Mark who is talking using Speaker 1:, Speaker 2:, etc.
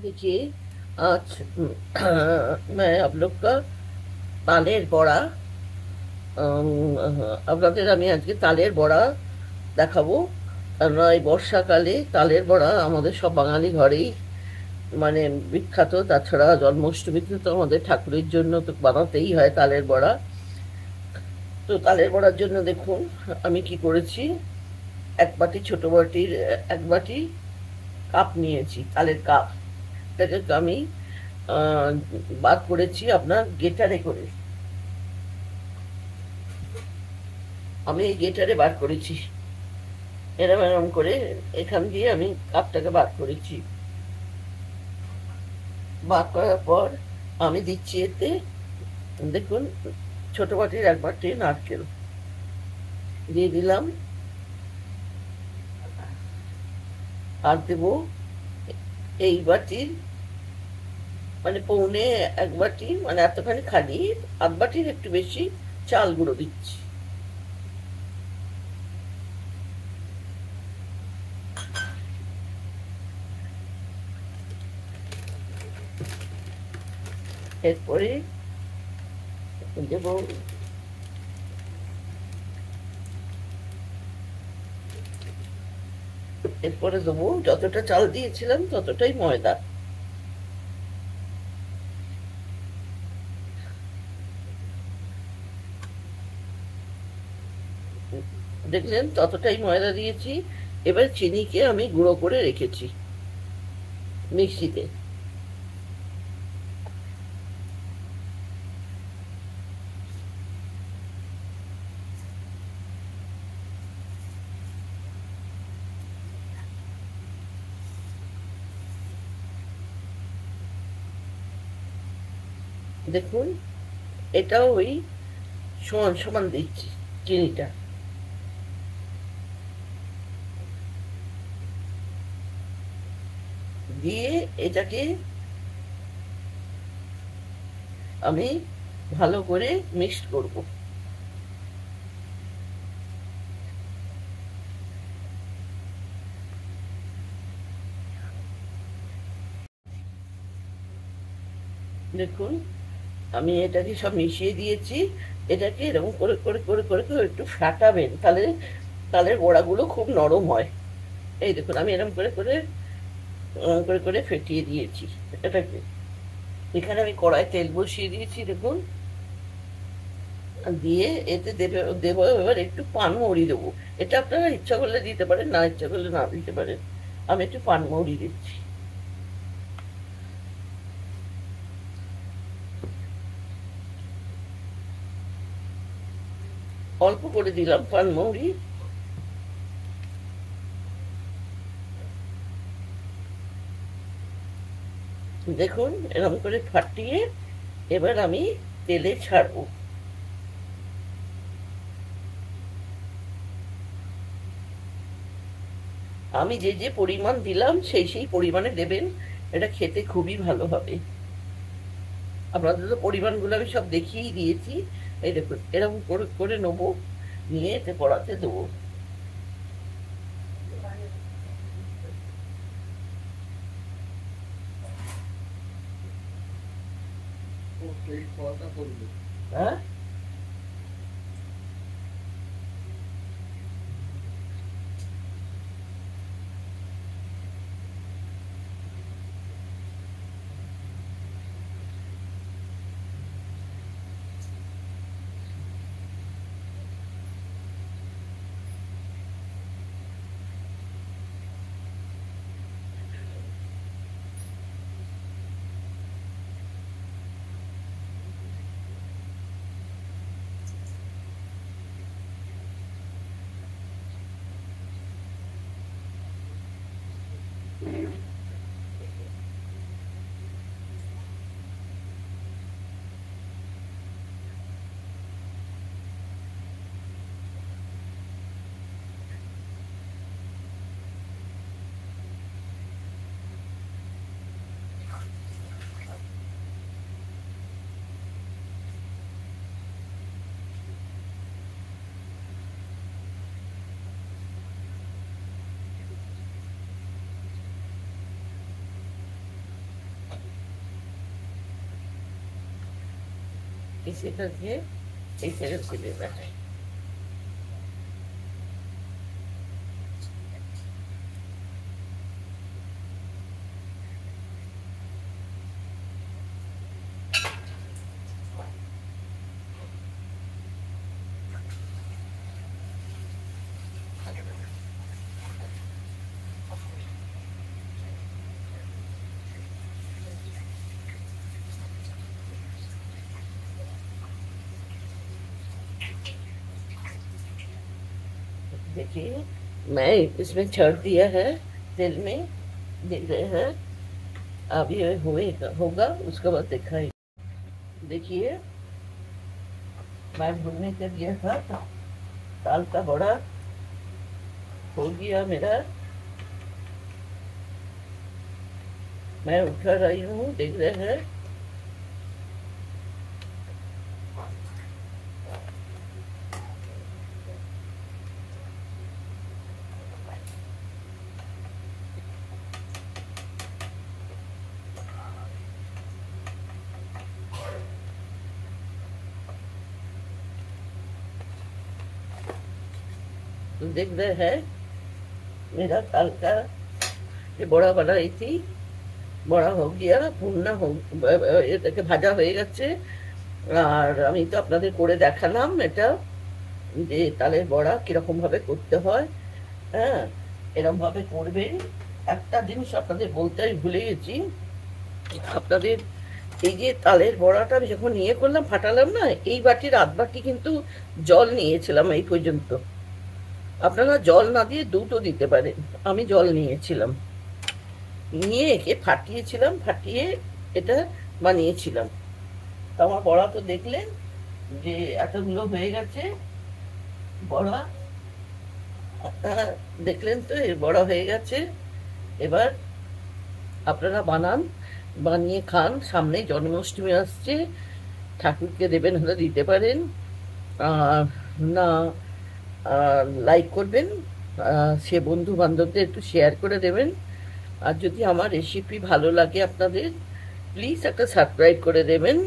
Speaker 1: देखिए आज मैं आप लोग का তালের বড়া আপনাদের আমি আজকে তালের বড়া দেখাবো। কেননা এই বর্ষাকালে তালের বড়া আমাদের সব বাঙালি ঘরেই মানে বিখ্যাত। তাছাড়া জন্মাষ্টমীতে তো আমাদের ঠাকুরের জন্য তো বানাতেই হয় তালের বড়া। তো তালের বড়ার জন্য দেখুন আমি কি করেছি। এক বাটি ছোট বাটির এক বাটি কাপ নিয়েছি, তালের কাপ। এটাকে আমি আহ, বাদ করেছি আপনার গেটারে করে। আমি এই গেটারে বার করেছি, এরম এরম করে এখান দিয়ে আমি কাপটাকে বার করেছি। বার করার পর আমি দিচ্ছি এতে, দেখুন, ছোট বাটির এক বাটি নারকেল দিয়ে দিলাম। আর দেব এই বাটির মানে পৌনে এক বাটি, মানে এতখানি খালি আধ বাটির একটু বেশি চাল গুঁড়ো দিচ্ছি। এরপরে দেব এরপরে দেবো যতটা চাল দিয়েছিলাম ততটাই ময়দা। দেখলেন ততটাই ময়দা দিয়েছি। এবার চিনিকে আমি গুঁড়ো করে রেখেছি মিক্সিতে। দেখুন এটাও ওই সমান সমান দিচ্ছি চিনিটা। দিয়ে এটাকে আমি ভালো করে মিক্সড করব। দেখুন আমি এটাকে সব মিশিয়ে দিয়েছি। এটাকে এরকম করে করে করে করে করে একটু ফাটাবেন, তাহলে তালের বড়াগুলো খুব নরম হয়। এই দেখুন আমি এরকম করে করে করে করে ফেটিয়ে দিয়েছি এটাকে। এখানে আমি কড়াই তেল বসিয়ে দিয়েছি দেখুন। দিয়ে এতে দেবে দেবো এবার একটু পানমৌরি দেবো। এটা আপনারা ইচ্ছা করলে দিতে পারেন, না ইচ্ছা করলে না দিতে পারেন। আমি একটু পানমৌরি দিচ্ছি, অল্প করে দিলাম পানমৌরি। দেখুন এরকম করে ফাটিয়ে এবার আমি তেলে ছাড়বো। আমি যে যে পরিমাণ দিলাম সেই সেই পরিমাণে দেবেন। এটা খেতে খুবই ভালো হবে। আপনাদের তো পরিমাণগুলো আমি সব দেখিয়েই দিয়েছি। এই দেখুন এরকম করে করে নেবো, নিয়ে এতে কড়াতে দেবো। হ্যাঁ, इसी करके एक जगह से लेना है। देखिए मैं इसमें छड़ दिया है तेल में, देख रहे हैं। अब ये होगा उसके बाद दिखाई। देखिए मैं भूनने के दिया था दाल का बड़ा हो गया मेरा। मैं उठा रही हूँ, देख रहे हैं। तो देख रहे हैं मेरा दाल का ये বড়া বানাইছি, বড়া हो गया, ভুনা এটাকে ভাজা হয়ে গেছে। আর আমি তো আপনাদের করে দেখালাম এটা, যে তালের বড়া কিরকম ভাবে করতে হয়। হ্যাঁ, এরকম ভাবে করবেন। একটা জিনিস আপনাদের বলতে আমি ভুলে গেছি, আপনাদের এই যে তালের বড়াটা আমি যখন নিয়ে করলাম, ফাটালাম না, এই বাটির আধ বাটি কিন্তু জল নিয়েছিলাম এই পর্যন্ত। আপনারা জল না দিয়ে দুটো দিতে পারেন, আমি জল নিয়েছিলাম, নিয়ে একে ফাটিয়েছিলাম, ফাটিয়ে এটা বানিয়েছিলাম। তো আমার বড়া তো দেখলেন যে এতগুলো হয়ে গেছে বড়া, দেখলেন তো এর বড়া হয়ে গেছে। এবার আপনারা বানান, বানিয়ে খান। সামনে জন্মাষ্টমী আসছে, ঠাকুরকে দেবেন হলে দিতে পারেন, আর না লাইক করবেন, সে বন্ধু বান্ধবদের একটু শেয়ার করে দেবেন। আর যদি আমার রেসিপি ভালো লাগে আপনাদের, প্লিজ একটা সাবস্ক্রাইব করে দেবেন।